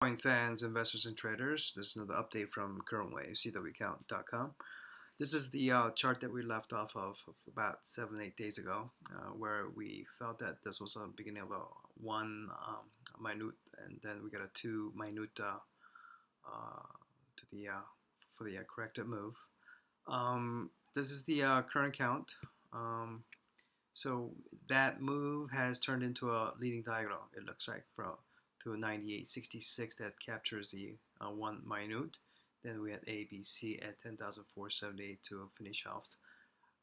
Bitcoin fans, investors, and traders. This is another update from CurrentWave, CWCount.com. This is the chart that we left off of about 7-8 days ago, where we felt that this was a beginning of a one minute, and then we got a two minute to the for the corrected move. This is the current count. So that move has turned into a leading diagonal. It looks like from to a 98.66 that captures the 1 minute. Then we had ABC at 10,478 to finish off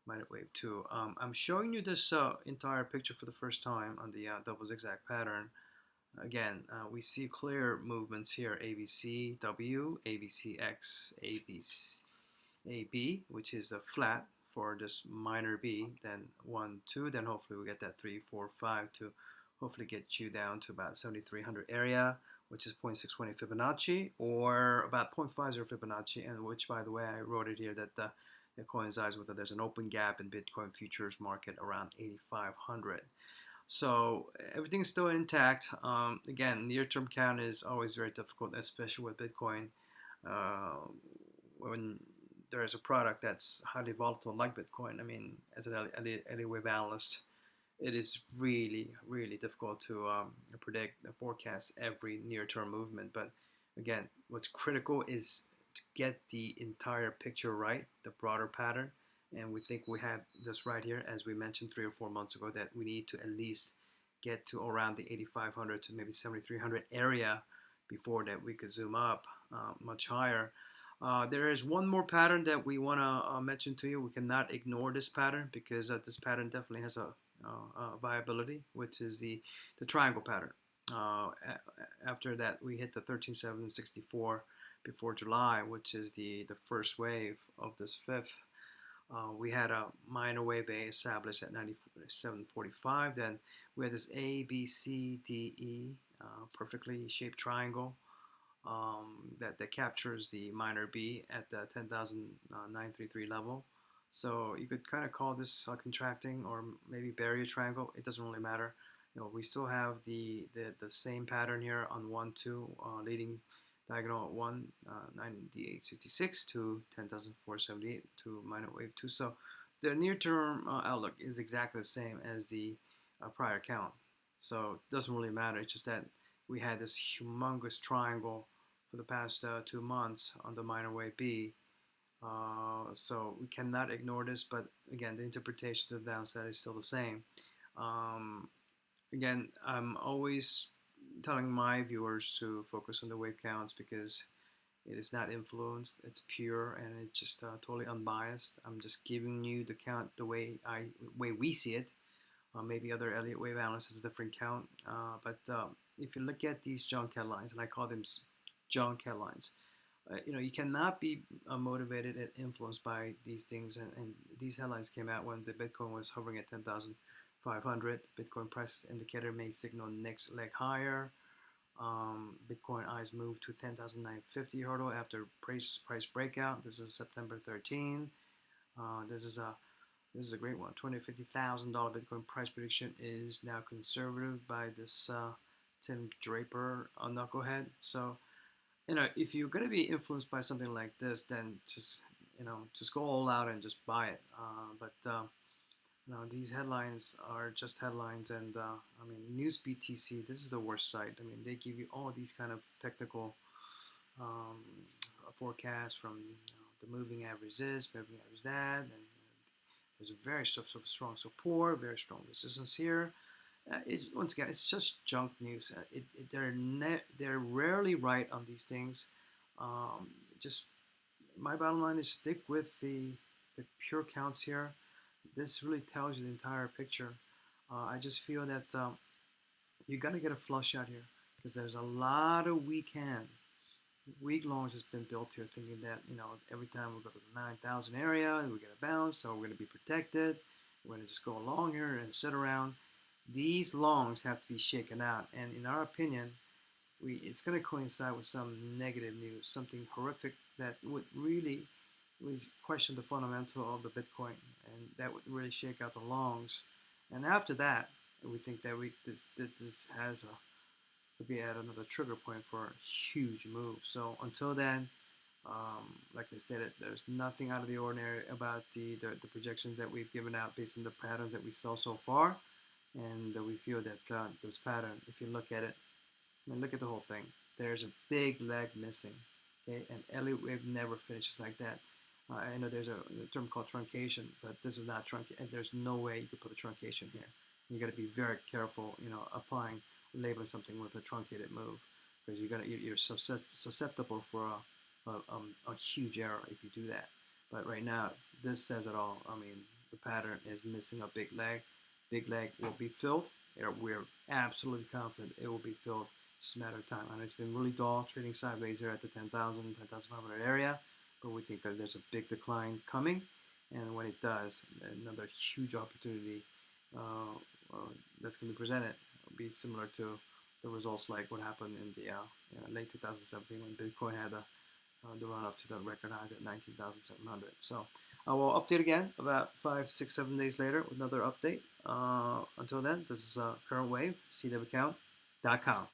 minute wave 2. I'm showing you this entire picture for the first time on the double zigzag pattern. Again, we see clear movements here: ABC, W, ABCX, ABC, AB, which is a flat for this minor B, then 1, 2, then hopefully we get that 3, 4, 5 to hopefully get you down to about 7,300 area, which is 0.620 Fibonacci, or about 0.50 Fibonacci, and which, by the way, I wrote it here that it coincides with that there's an open gap in Bitcoin futures market around 8,500. So everything's still intact. Again, near-term count is always very difficult, especially with Bitcoin. When there's a product that's highly volatile like Bitcoin, I mean, as an early wave analyst, it is really, really difficult to predict and forecast every near-term movement. But again, what's critical is to get the entire picture right, the broader pattern. And we think we have this right here, as we mentioned 3 or 4 months ago, that we need to at least get to around the 8,500 to maybe 7,300 area before that we could zoom up much higher. There is one more pattern that we want to mention to you. We cannot ignore this pattern because this pattern definitely has a viability, which is the triangle pattern. After that, we hit the 13,764 before July, which is the first wave of this fifth. We had a minor wave A established at 97.45. Then we had this A, B, C, D, E, perfectly shaped triangle that captures the minor B at the 10,933 level. So you could kind of call this contracting or maybe barrier triangle. It doesn't really matter. We still have the same pattern here on 1, 2, leading diagonal at 1, 98.66 to 10,478 to minor wave 2. So the near-term outlook is exactly the same as the prior count. So it doesn't really matter. It's just that we had this humongous triangle for the past 2 months on the minor wave B. So we cannot ignore this, but again, the interpretation to the downside is still the same. Again, I'm always telling my viewers to focus on the wave counts because it is not influenced, it's pure, and it's just totally unbiased. I'm just giving you the count the way we see it. Maybe other Elliott wave analysts has a different count, but if you look at these junk headlines, and I call them junk headlines, you cannot be motivated and influenced by these things. And these headlines came out when the Bitcoin was hovering at 10,500. Bitcoin price indicator may signal next leg higher. Bitcoin eyes moved to 10,950 hurdle after price breakout. This is September 13. This is a great one. $250,000 Bitcoin price prediction is now conservative by this Tim Draper knucklehead. So, if you're going to be influenced by something like this, then just go all out and just buy it. But these headlines are just headlines, and I mean, News BTC, this is the worst site. I mean, they give you all these kind of technical forecasts from the moving average this, moving average that, and there's a very strong support, very strong resistance here. Once again, it's just junk news. They're rarely right on these things. Just my bottom line is stick with the pure counts here. This really tells you the entire picture. I just feel that you got to get a flush out here because there's a lot of weak longs has been built here, thinking that every time we go to the 9,000 area, we get a bounce, so we're going to be protected. We're going to just go along here and sit around. These longs have to be shaken out, and in our opinion, it's going to coincide with some negative news, something horrific that would really question the fundamental of the Bitcoin, and that would really shake out the longs. And after that, we think that this has could be at another trigger point for a huge move. So until then, like I stated, there's nothing out of the ordinary about the projections that we've given out based on the patterns that we saw so far, and we feel that this pattern, if you look at it, I mean, look at the whole thing. There's a big leg missing, okay, and Elliott wave never finishes like that. I know there's a term called truncation, but this is not truncation. There's no way you could put a truncation here. You got to be very careful, applying labeling something with a truncated move, because you're susceptible for a huge error if you do that. But right now, this says it all. I mean, the pattern is missing a big leg. Big leg will be filled. We're absolutely confident it will be filled. It's just a matter of time. And it's been really dull trading sideways here at the 10,000, 10,500 area, but we think that there's a big decline coming, and when it does, another huge opportunity that's going to be presented will be similar to the results like what happened in the late 2017 when Bitcoin had the run up to the record highs at 19,700. So I will update again about 5, 6, 7 days later with another update. Until then, this is Current Wave, cwcount.com.